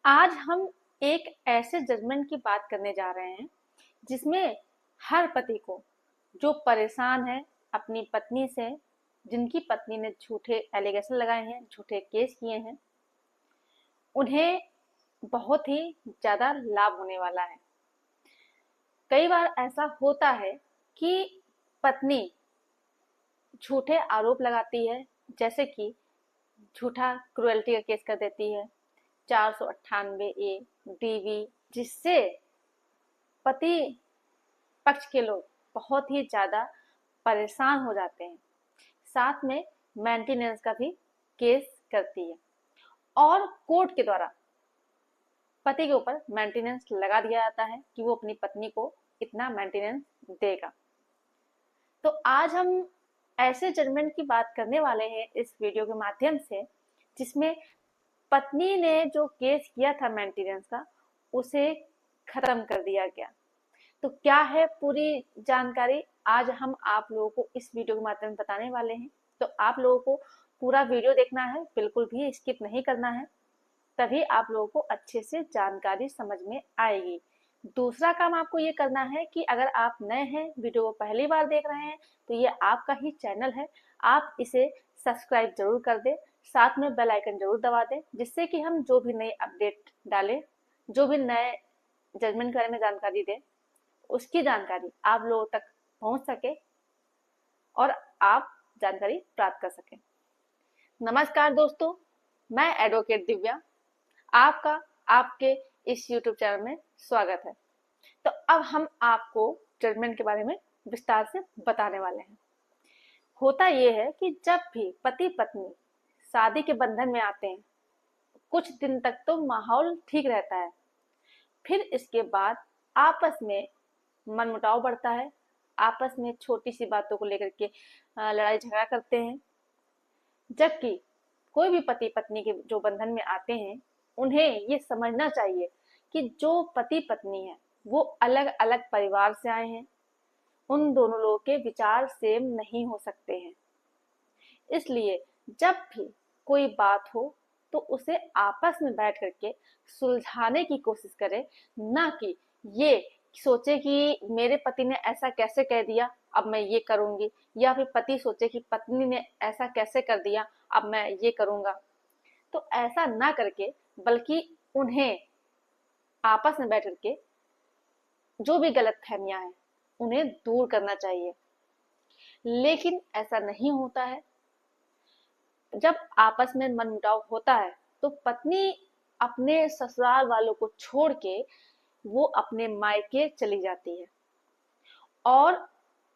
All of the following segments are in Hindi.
आज हम एक ऐसे जजमेंट की बात करने जा रहे हैं जिसमें हर पति को जो परेशान है अपनी पत्नी से, जिनकी पत्नी ने झूठे एलिगेशन लगाए हैं, झूठे केस किए हैं, उन्हें बहुत ही ज्यादा लाभ होने वाला है। कई बार ऐसा होता है कि पत्नी झूठे आरोप लगाती है, जैसे कि झूठा क्रुएल्टी का केस कर देती है, 498 ए डीवी, जिससे पति पक्ष के लोग बहुत ही ज्यादा परेशान हो जाते हैं। साथ में मेंटेनेंस का भी केस करती है और कोर्ट के द्वारा पति के ऊपर मेंटेनेंस लगा दिया जाता है कि वो अपनी पत्नी को इतना मेंटेनेंस देगा। तो आज हम ऐसे जजमेंट की बात करने वाले हैं इस वीडियो के माध्यम से, जिसमें पत्नी ने जो केस किया था मेंटेनेंस का, उसे खत्म कर दिया गया। तो क्या है पूरी जानकारी, आज हम आप लोगों को इस वीडियो के माध्यम में बताने वाले हैं। तो आप लोगों को पूरा वीडियो देखना है, बिल्कुल भी स्किप नहीं करना है, तभी आप लोगों को अच्छे से जानकारी समझ में आएगी। दूसरा काम आपको ये करना है कि अगर आप नए हैं, वीडियो को पहली बार देख रहे हैं, तो ये आपका ही चैनल है, आप इसे सब्सक्राइब जरूर कर दें, साथ में बेल आइकन जरूर दबा दें, जिससे कि हम जो भी नए अपडेट डालें, जो भी नए जजमेंट के बारे में जानकारी दें, उसकी जानकारी आप लोगों तक पहुंच सके और आप जानकारी प्राप्त कर सकें। नमस्कार दोस्तों, मैं एडवोकेट दिव्या, आपका आपके इस YouTube चैनल में स्वागत है। तो अब हम आपको जजमेंट के बारे में विस्तार से बताने वाले हैं। होता यह है कि जब भी पति पत्नी शादी के बंधन में आते हैं, कुछ दिन तक तो माहौल ठीक रहता है, फिर इसके बाद आपस में मनमुटाव बढ़ता है, आपस में छोटी सी बातों को लेकर के लड़ाई झगड़ा करते हैं। जबकि कोई भी पति पत्नी के जो बंधन में आते हैं, उन्हें ये समझना चाहिए कि जो पति पत्नी है वो अलग अलग परिवार से आए हैं, उन दोनों लोगों के विचार सेम नहीं हो सकते हैं। इसलिए जब भी कोई बात हो तो उसे आपस में बैठ करके सुलझाने की कोशिश करें, ना कि ये सोचे कि मेरे पति ने ऐसा कैसे कह दिया, अब मैं ये करूंगी, या फिर पति सोचे कि पत्नी ने ऐसा कैसे कर दिया, अब मैं ये करूंगा। तो ऐसा ना करके बल्कि उन्हें आपस में बैठ करके जो भी गलत फहमियां हैं उन्हें दूर करना चाहिए। लेकिन ऐसा नहीं होता है। जब आपस में मनमुटाव होता है तो पत्नी अपने ससुराल वालों को छोड़ के वो अपने मायके चली जाती है और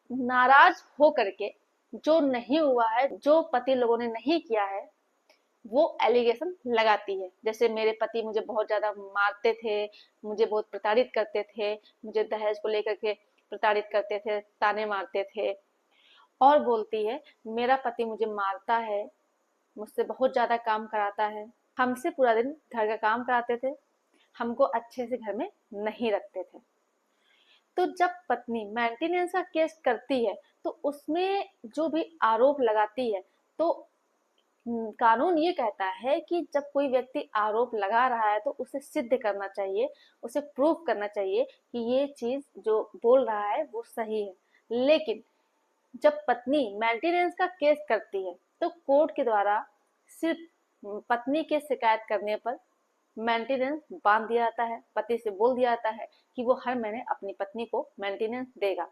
नाराज हो करके जो नहीं हुआ है, जो पति लोगों ने नहीं किया है, वो एलिगेशन लगाती है। जैसे मेरे पति मुझे बहुत ज्यादा मारते थे, मुझे बहुत प्रताड़ित करते थे, मुझे दहेज को लेकर के प्रताड़ित करते थे, ताने मारते थे। और बोलती है मेरा पति मुझे मारता है, मुझसे बहुत ज्यादा काम कराता है, हमसे पूरा दिन घर का काम कराते थे, हमको अच्छे से घर में नहीं रखते थे। तो जब पत्नी मेंटेनेंस का केस करती है तो उसमें जो भी आरोप लगाती है, तो कानून ये कहता है कि जब कोई व्यक्ति आरोप लगा रहा है तो उसे सिद्ध करना चाहिए, उसे प्रूफ करना चाहिए कि ये चीज जो बोल रहा है वो सही है। लेकिन जब पत्नी मेंटेनेंस का केस करती है तो कोर्ट के द्वारा सिर्फ पत्नी के शिकायत करने पर मेंटेनेंस बांध दिया जाता है, पति से बोल दिया जाता है कि वो हर महीने अपनी पत्नी को मेंटेनेंस देगा,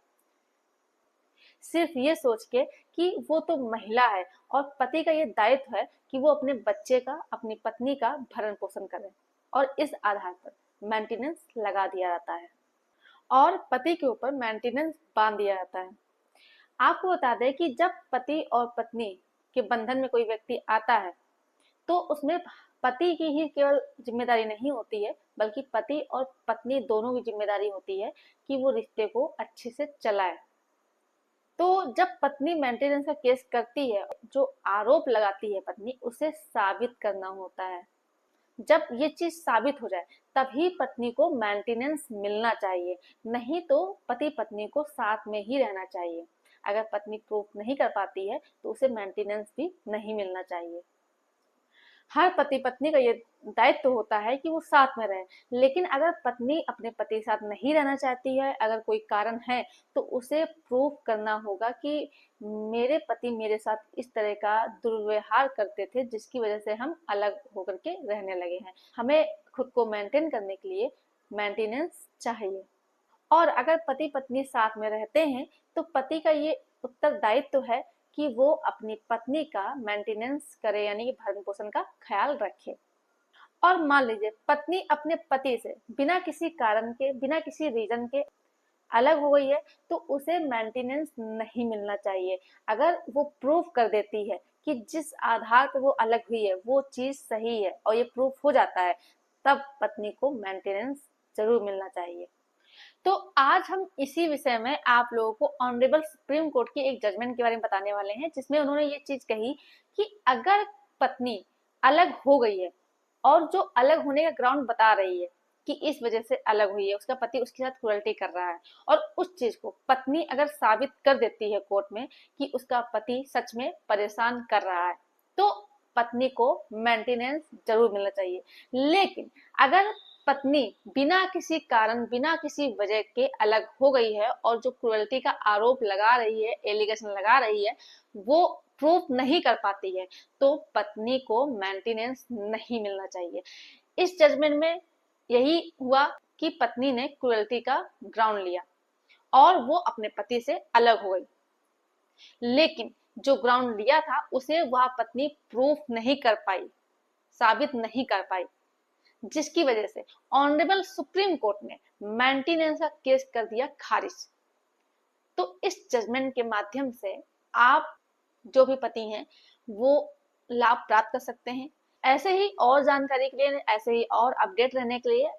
सिर्फ ये सोच के कि वो तो महिला है और पति का ये दायित्व है कि वो अपने बच्चे का, अपनी पत्नी का भरण पोषण करे, और इस आधार पर मेंटेनेंस लगा दिया जाता है और पति के ऊपर मेंटेनेंस बांध दिया जाता है। आपको बता दें कि जब पति और पत्नी के बंधन में कोई व्यक्ति आता है तो उसमें पति की ही केवल जिम्मेदारी नहीं होती है, बल्कि पति और पत्नी दोनों की जिम्मेदारी होती है कि वो रिश्ते को अच्छे से चलाए। तो जब पत्नी मेंटेनेंस का केस करती है, जो आरोप लगाती है पत्नी, उसे साबित करना होता है। जब ये चीज साबित हो जाए तभी पत्नी को मेंटेनेंस मिलना चाहिए, नहीं तो पति पत्नी को साथ में ही रहना चाहिए। अगर पत्नी प्रूफ नहीं कर पाती है तो उसे मेंटेनेंस भी नहीं मिलना चाहिए। हर पति पत्नी का ये दायित्व होता है कि वो साथ में रहे। लेकिन अगर पत्नी अपने पति के साथ नहीं रहना चाहती है, अगर कोई कारण है, तो उसे प्रूव करना होगा कि मेरे पति मेरे साथ इस तरह का दुर्व्यवहार करते थे जिसकी वजह से हम अलग होकर के रहने लगे हैं। हमें खुद को मेंटेन करने के लिए मेंटेनेंस चाहिए। और अगर पति पत्नी साथ में रहते हैं तो पति का ये उत्तरदायित्व है कि वो अपनी पत्नी का मेंटेनेंस करे, यानी कि भरण पोषण का ख्याल रखे। और मान लीजिए पत्नी अपने पति से बिना किसी कारण के, बिना किसी रीजन के अलग हो गई है, तो उसे मेंटेनेंस नहीं मिलना चाहिए। अगर वो प्रूफ कर देती है कि जिस आधार पर वो अलग हुई है वो चीज सही है और ये प्रूफ हो जाता है, तब पत्नी को मेंटेनेंस जरूर मिलना चाहिए। तो आज हम इसी विषय में आप लोगों को ऑनरेबल सुप्रीम कोर्ट की एक जजमेंट के बारे में बताने वाले हैं, जिसमें उन्होंने ये चीज कही कि अगर पत्नी अलग हो गई है और जो अलग होने का ग्राउंड बता रही है कि इस वजह से अलग हुई है, उसका पति उसके साथ क्रूरल्टी कर रहा है, और उस चीज को पत्नी अगर साबित कर देती है कोर्ट में कि उसका पति सच में परेशान कर रहा है, तो पत्नी को मेंटेनेंस जरूर मिलना चाहिए। लेकिन अगर पत्नी बिना किसी कारण, बिना किसी वजह के अलग हो गई है और जो क्रूरल्टी का आरोप लगा रही है, एलिगेशन लगा रही है, वो प्रूफ नहीं कर पाती है, तो पत्नी को मेंटेनेंस नहीं मिलना चाहिए। इस जजमेंट में यही हुआ कि पत्नी ने क्रूरल्टी का ग्राउंड लिया और वो अपने पति से अलग हो गई, लेकिन जो ग्राउंड लिया था उसे वह पत्नी प्रूफ नहीं कर पाई, साबित नहीं कर पाई, जिसकी वजह से ऑनरेबल सुप्रीम कोर्ट ने मेंटेनेंस का केस कर दिया खारिज। तो इस जजमेंट के माध्यम से आप जो भी पति हैं वो लाभ प्राप्त कर सकते हैं। ऐसे ही और जानकारी के लिए, ऐसे ही और अपडेट रहने के लिए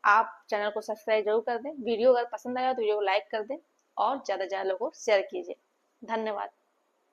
आप चैनल को सब्सक्राइब जरूर कर दें। वीडियो अगर पसंद आया तो वीडियो को लाइक कर दें और ज्यादा से ज्यादा लोगों को शेयर कीजिए। धन्यवाद।